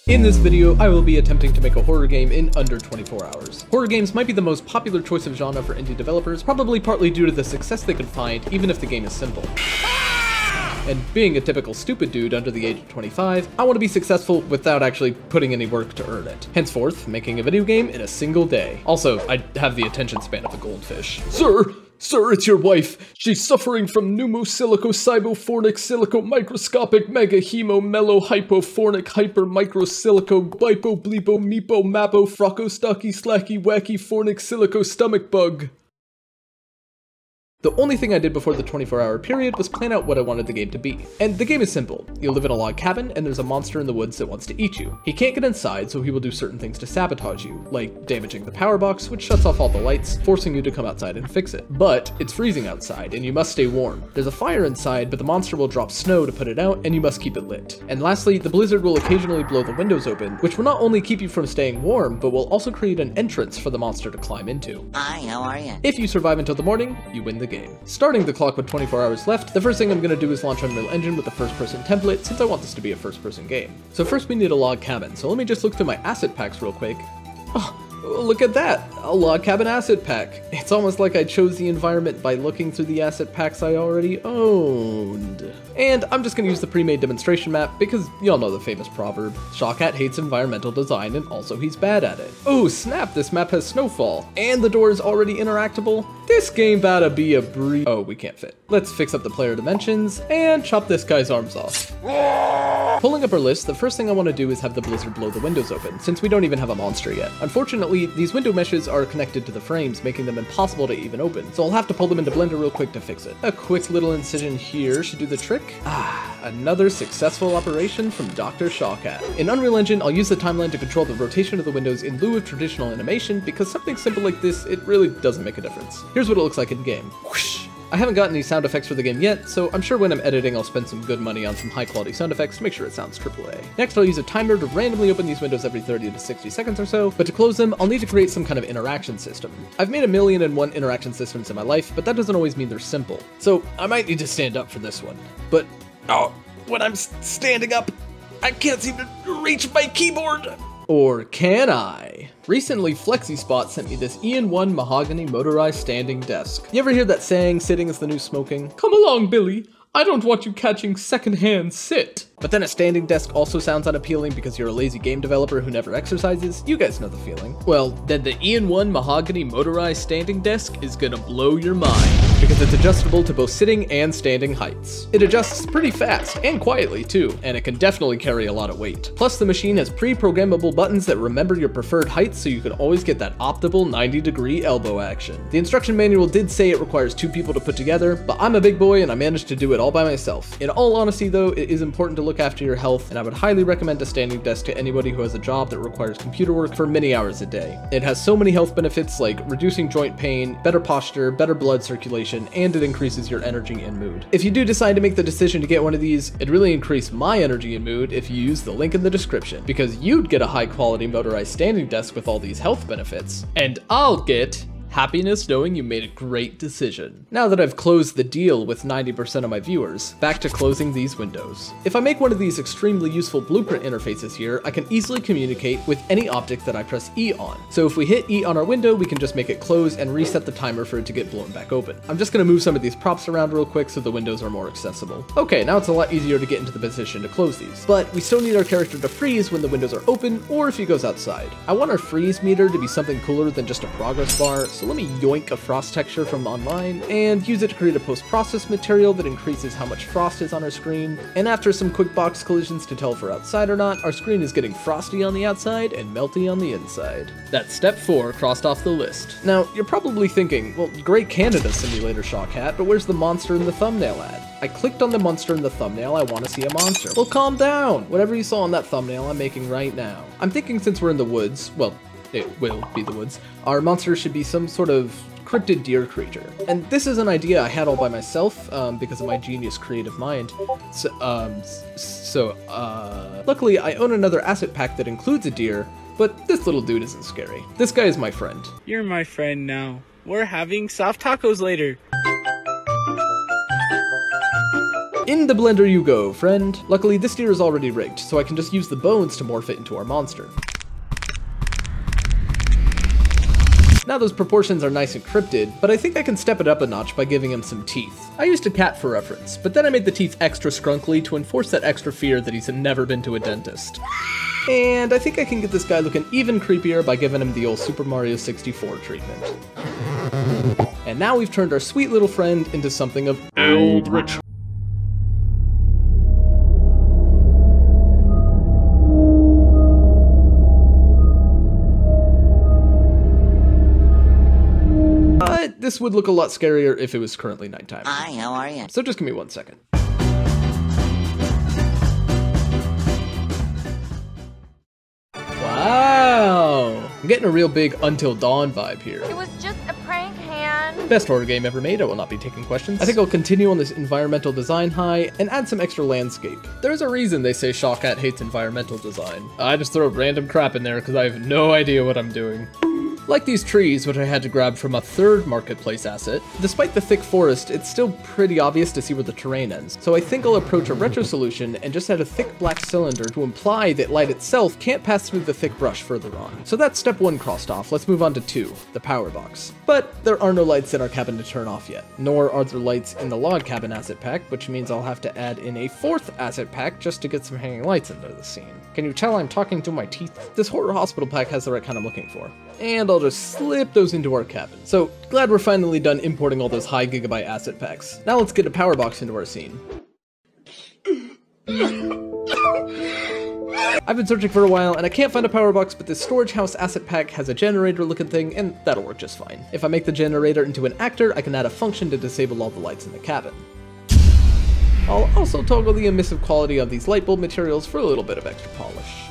In this video, I will be attempting to make a horror game in under 24 hours. Horror games might be the most popular choice of genre for indie developers, probably partly due to the success they could find even if the game is simple. And being a typical stupid dude under the age of 25, I want to be successful without actually putting any work to earn it. Henceforth, making a video game in a single day. Also, I have the attention span of a goldfish. Sir, it's your wife. She's suffering from pneumosilico-cybofornic silico-microscopic mega-hemo-mellow-hypofornic hyper-microsilico bipo-bleepo-meepo-mapo-frocko-stocky-slacky-wacky-fornic silico-stomach bug. The only thing I did before the 24-hour period was plan out what I wanted the game to be. And the game is simple. You live in a log cabin, and there's a monster in the woods that wants to eat you. He can't get inside, so he will do certain things to sabotage you, like damaging the power box, which shuts off all the lights, forcing you to come outside and fix it. But it's freezing outside, and you must stay warm. There's a fire inside, but the monster will drop snow to put it out, and you must keep it lit. And lastly, the blizzard will occasionally blow the windows open, which will not only keep you from staying warm, but will also create an entrance for the monster to climb into. Hi, how are you? If you survive until the morning, you win the game. Starting the clock with 24 hours left, the first thing I'm going to do is launch Unreal Engine with the first-person template, since I want this to be a first-person game. So first we need a log cabin, so let me just look through my asset packs real quick. Oh, look at that! A log cabin asset pack. It's almost like I chose the environment by looking through the asset packs I already owned. And I'm just gonna use the pre-made demonstration map because y'all know the famous proverb, Shawkat hates environmental design and also he's bad at it. Oh snap, this map has snowfall, and the door is already interactable. This game better be a breeze. Oh, we can't fit. Let's fix up the player dimensions and chop this guy's arms off. Pulling up our list, the first thing I want to do is have the blizzard blow the windows open, since we don't even have a monster yet. Unfortunately, these window meshes are connected to the frames, making them impossible to even open, so I'll have to pull them into Blender real quick to fix it. A quick little incision here should do the trick. Another successful operation from Dr. Shawkat. In Unreal Engine, I'll use the timeline to control the rotation of the windows in lieu of traditional animation, because something simple like this, it really doesn't make a difference. Here's what it looks like in game. Whoosh. I haven't gotten any sound effects for the game yet, so I'm sure when I'm editing I'll spend some good money on some high quality sound effects to make sure it sounds AAA. Next I'll use a timer to randomly open these windows every 30 to 60 seconds or so, but to close them I'll need to create some kind of interaction system. I've made 1,000,001 interaction systems in my life, but that doesn't always mean they're simple. So I might need to stand up for this one. But, when I'm standing up, I can't seem to reach my keyboard! Or can I? Recently, FlexiSpot sent me this EN1 mahogany motorized standing desk. You ever hear that saying, sitting is the new smoking? Come along, Billy. I don't want you catching secondhand sit. But then a standing desk also sounds unappealing because you're a lazy game developer who never exercises. You guys know the feeling. Well, then the EN1 mahogany motorized standing desk is gonna blow your mind because it's adjustable to both sitting and standing heights. It adjusts pretty fast and quietly too, and it can definitely carry a lot of weight. Plus the machine has pre-programmable buttons that remember your preferred heights so you can always get that optimal 90-degree elbow action. The instruction manual did say it requires 2 people to put together, but I'm a big boy and I managed to do it all by myself. In all honesty though, it is important to look after your health, and I would highly recommend a standing desk to anybody who has a job that requires computer work for many hours a day. It has so many health benefits like reducing joint pain, better posture, better blood circulation, and it increases your energy and mood. If you do decide to make the decision to get one of these, it'd really increase my energy and mood if you use the link in the description, because you'd get a high quality motorized standing desk with all these health benefits, and I'll get happiness knowing you made a great decision. Now that I've closed the deal with 90% of my viewers, back to closing these windows. If I make one of these extremely useful blueprint interfaces here, I can easily communicate with any object that I press E on. So if we hit E on our window, we can just make it close and reset the timer for it to get blown back open. I'm just gonna move some of these props around real quick so the windows are more accessible. Okay, now it's a lot easier to get into the position to close these. But we still need our character to freeze when the windows are open or if he goes outside. I want our freeze meter to be something cooler than just a progress bar, so let me yoink a frost texture from online and use it to create a post-process material that increases how much frost is on our screen. And after some quick box collisions to tell if we're outside or not, our screen is getting frosty on the outside and melty on the inside. That's step 4 crossed off the list. Now, you're probably thinking, well, great Canada Simulator, Shawkat, but where's the monster in the thumbnail ad? I clicked on the monster in the thumbnail, I want to see a monster. Well, calm down! Whatever you saw on that thumbnail, I'm making right now. I'm thinking since we're in the woods, well, it will be the woods, our monster should be some sort of cryptid deer creature. And this is an idea I had all by myself, because of my genius creative mind. Luckily I own another asset pack that includes a deer, but this little dude isn't scary. This guy is my friend. You're my friend now. We're having soft tacos later. In the blender you go, friend. Luckily, this deer is already rigged, so I can just use the bones to morph it into our monster. Now those proportions are nice and cryptid, but I think I can step it up a notch by giving him some teeth. I used a cat for reference, but then I made the teeth extra scrunkly to enforce that extra fear that he's never been to a dentist. And I think I can get this guy looking even creepier by giving him the old Super Mario 64 treatment. And now we've turned our sweet little friend into something of eldritch. But this would look a lot scarier if it was currently nighttime. Hi, how are you? So just give me 1 second. Wow! I'm getting a real big Until Dawn vibe here. It was just a prank, Han. Best horror game ever made, I will not be taking questions. I think I'll continue on this environmental design high and add some extra landscape. There's a reason they say Shawkat hates environmental design. I just throw random crap in there because I have no idea what I'm doing. Like these trees, which I had to grab from a third marketplace asset, despite the thick forest, it's still pretty obvious to see where the terrain ends. So I think I'll approach a retro solution and just add a thick black cylinder to imply that light itself can't pass through the thick brush further on. So that's step 1 crossed off. Let's move on to 2, the power box. But there are no lights in our cabin to turn off yet, nor are there lights in the log cabin asset pack, which means I'll have to add in a 4th asset pack just to get some hanging lights into the scene. Can you tell I'm talking to my teeth? This horror hospital pack has the right kind I'm looking for. And I'll just slip those into our cabin. So glad we're finally done importing all those high gigabyte asset packs. Now let's get a power box into our scene. I've been searching for a while and I can't find a power box, but this storage house asset pack has a generator looking thing and that'll work just fine. If I make the generator into an actor, I can add a function to disable all the lights in the cabin. I'll also toggle the emissive quality of these light bulb materials for a little bit of extra polish.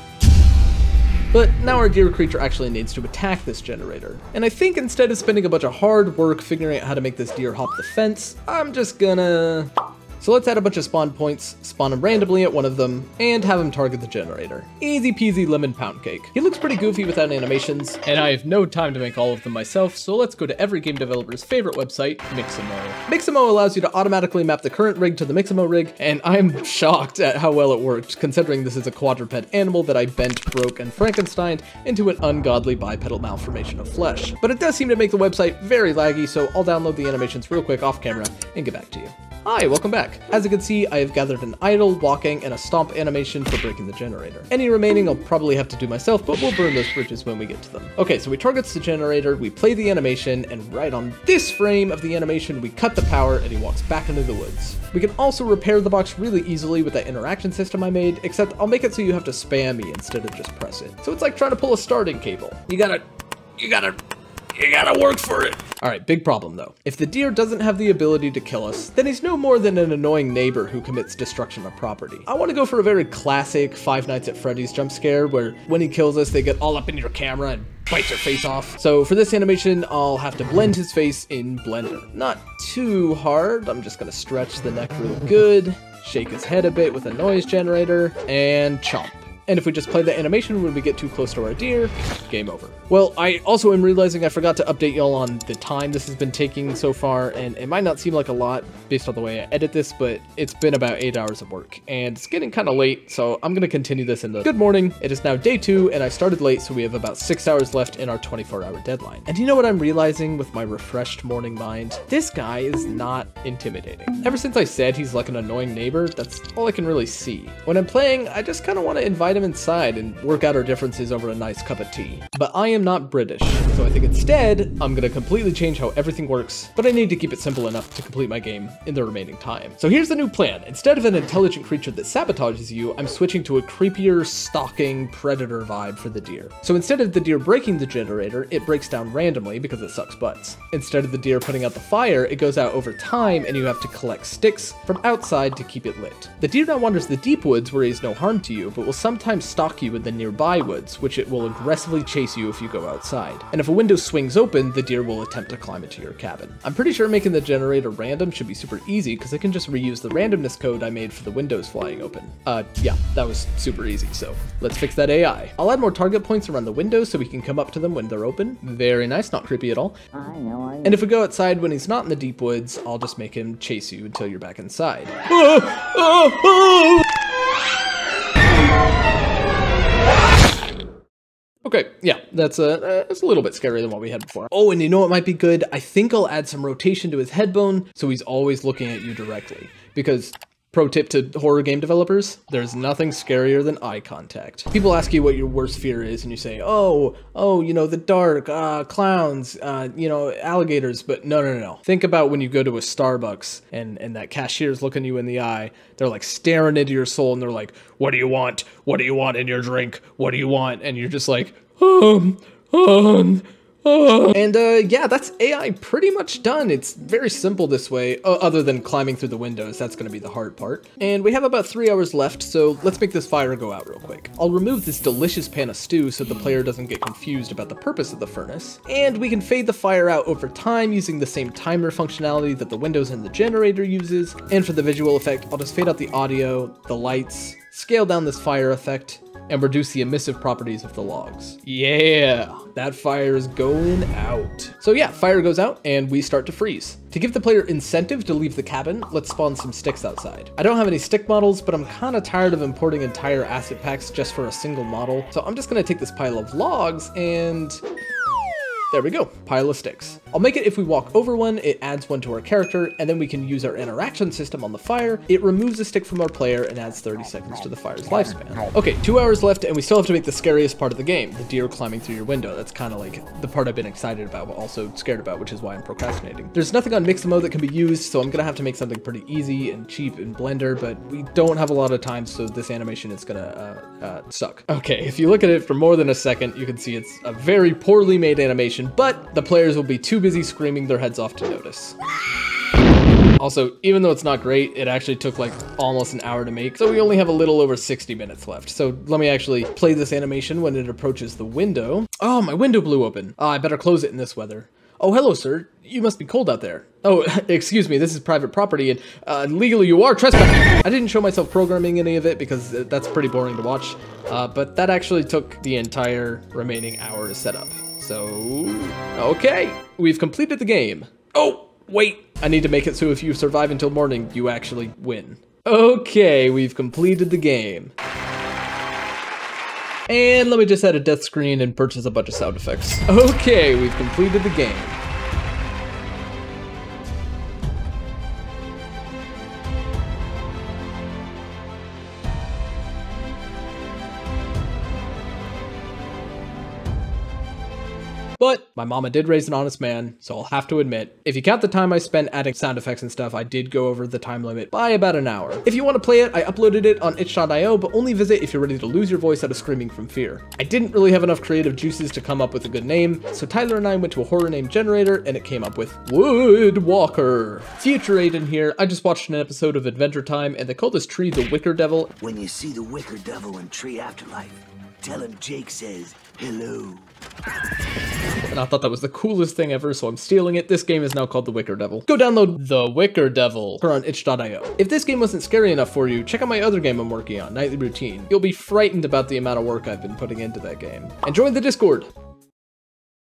But now our deer creature actually needs to attack this generator. And I think instead of spending a bunch of hard work figuring out how to make this deer hop the fence, I'm just gonna... So let's add a bunch of spawn points, spawn him randomly at one of them, and have him target the generator. Easy peasy lemon pound cake. He looks pretty goofy without animations, and I have no time to make all of them myself, so let's go to every game developer's favorite website, Mixamo. Mixamo allows you to automatically map the current rig to the Mixamo rig, and I'm shocked at how well it worked, considering this is a quadruped animal that I bent, broke, and Frankensteined into an ungodly bipedal malformation of flesh. But it does seem to make the website very laggy, so I'll download the animations real quick off camera and get back to you. Hi, welcome back. As you can see, I have gathered an idle, walking, and a stomp animation for breaking the generator. Any remaining I'll probably have to do myself, but we'll burn those bridges when we get to them. Okay, so we targets the generator, we play the animation, and right on this frame of the animation, we cut the power and he walks back into the woods. We can also repair the box really easily with that interaction system I made, except I'll make it so you have to spam me instead of just press it. So it's like trying to pull a starting cable. You gotta work for it. All right, big problem though. If the deer doesn't have the ability to kill us, then he's no more than an annoying neighbor who commits destruction of property. I want to go for a very classic Five Nights at Freddy's jump scare where when he kills us, they get all up in your camera and bite your face off. So for this animation, I'll have to blend his face in Blender. Not too hard. I'm just gonna stretch the neck real good, shake his head a bit with a noise generator, and chomp. And if we just play the animation when we get too close to our deer, game over. Well, I also am realizing I forgot to update y'all on the time this has been taking so far, and it might not seem like a lot based on the way I edit this, but it's been about 8 hours of work, and it's getting kind of late, so I'm gonna continue this in the good morning. It is now day 2, and I started late, so we have about 6 hours left in our 24-hour deadline. And you know what I'm realizing with my refreshed morning mind? This guy is not intimidating. Ever since I said he's like an annoying neighbor, that's all I can really see. When I'm playing, I just kind of want to invite him inside and work out our differences over a nice cup of tea. But I am not British, so I think instead, I'm gonna completely change how everything works, but I need to keep it simple enough to complete my game in the remaining time. So here's the new plan. Instead of an intelligent creature that sabotages you, I'm switching to a creepier, stalking predator vibe for the deer. So instead of the deer breaking the generator, it breaks down randomly because it sucks butts. Instead of the deer putting out the fire, it goes out over time and you have to collect sticks from outside to keep it lit. The deer now wanders the deep woods where he is no harm to you, but will sometimes sometimes stalk you in the nearby woods, which it will aggressively chase you if you go outside. And if a window swings open, the deer will attempt to climb into your cabin. I'm pretty sure making the generator random should be super easy because I can just reuse the randomness code I made for the windows flying open. Yeah, that was super easy, so let's fix that AI. I'll add more target points around the windows so we can come up to them when they're open. Very nice, not creepy at all. And if we go outside when he's not in the deep woods, I'll just make him chase you until you're back inside. Okay, yeah, that's a little bit scarier than what we had before. Oh, and you know what might be good? I think I'll add some rotation to his head bone so he's always looking at you directly. Because, pro tip to horror game developers, there's nothing scarier than eye contact. People ask you what your worst fear is and you say, oh, you know, the dark, clowns, you know, alligators, but no. Think about when you go to a Starbucks and that cashier's looking you in the eye, they're like staring into your soul and they're like, what do you want? What do you want in your drink? What do you want? And you're just like, And yeah, that's AI pretty much done. It's very simple this way, other than climbing through the windows. That's gonna be the hard part. And we have about 3 hours left, so let's make this fire go out real quick. I'll remove this delicious pan of stew so the player doesn't get confused about the purpose of the furnace. And we can fade the fire out over time using the same timer functionality that the windows and the generator uses. And for the visual effect, I'll just fade out the audio, the lights, scale down this fire effect, and reduce the emissive properties of the logs. Yeah, that fire is going out. So yeah, fire goes out and we start to freeze. To give the player incentive to leave the cabin, let's spawn some sticks outside. I don't have any stick models, but I'm kind of tired of importing entire asset packs just for a single model. So I'm just gonna take this pile of logs and there we go, pile of sticks. I'll make it if we walk over one, it adds one to our character, and then we can use our interaction system on the fire. It removes a stick from our player and adds 30 seconds to the fire's lifespan. Okay, 2 hours left, and we still have to make the scariest part of the game, the deer climbing through your window. That's kind of like the part I've been excited about, but also scared about, which is why I'm procrastinating. There's nothing on Mixamo that can be used, so I'm gonna have to make something pretty easy and cheap in Blender, but we don't have a lot of time, so this animation is gonna suck. Okay, if you look at it for more than a second, you can see it's a very poorly made animation, but the players will be too busy screaming their heads off to notice. Also, even though it's not great, it actually took like almost an hour to make, so we only have a little over 60 minutes left. So let me actually play this animation when it approaches the window. Oh, my window blew open. I better close it in this weather. Oh, hello, sir. You must be cold out there. Oh, excuse me, this is private property, and legally you are trespassing. I didn't show myself programming any of it because that's pretty boring to watch, but that actually took the entire remaining hour to set up. So, okay, we've completed the game. Oh, wait, I need to make it so if you survive until morning, you actually win. Okay, we've completed the game. And let me just add a death screen and purchase a bunch of sound effects. Okay, we've completed the game. But my mama did raise an honest man, so I'll have to admit, if you count the time I spent adding sound effects and stuff, I did go over the time limit by about an hour. If you want to play it, I uploaded it on itch.io, but only visit if you're ready to lose your voice out of screaming from fear. I didn't really have enough creative juices to come up with a good name, so Tyler and I went to a horror name generator, and it came up with Woodwalker. Future Aiden here. I just watched an episode of Adventure Time, and they call this tree the Wicker Devil. When you see the Wicker Devil in Tree Afterlife, tell him Jake says hello. And I thought that was the coolest thing ever, so I'm stealing it. This game is now called The Wicker Devil. Go download The Wicker Devil on itch.io. If this game wasn't scary enough for you, check out my other game I'm working on, Nightly Routine. You'll be frightened about the amount of work I've been putting into that game. And join the Discord.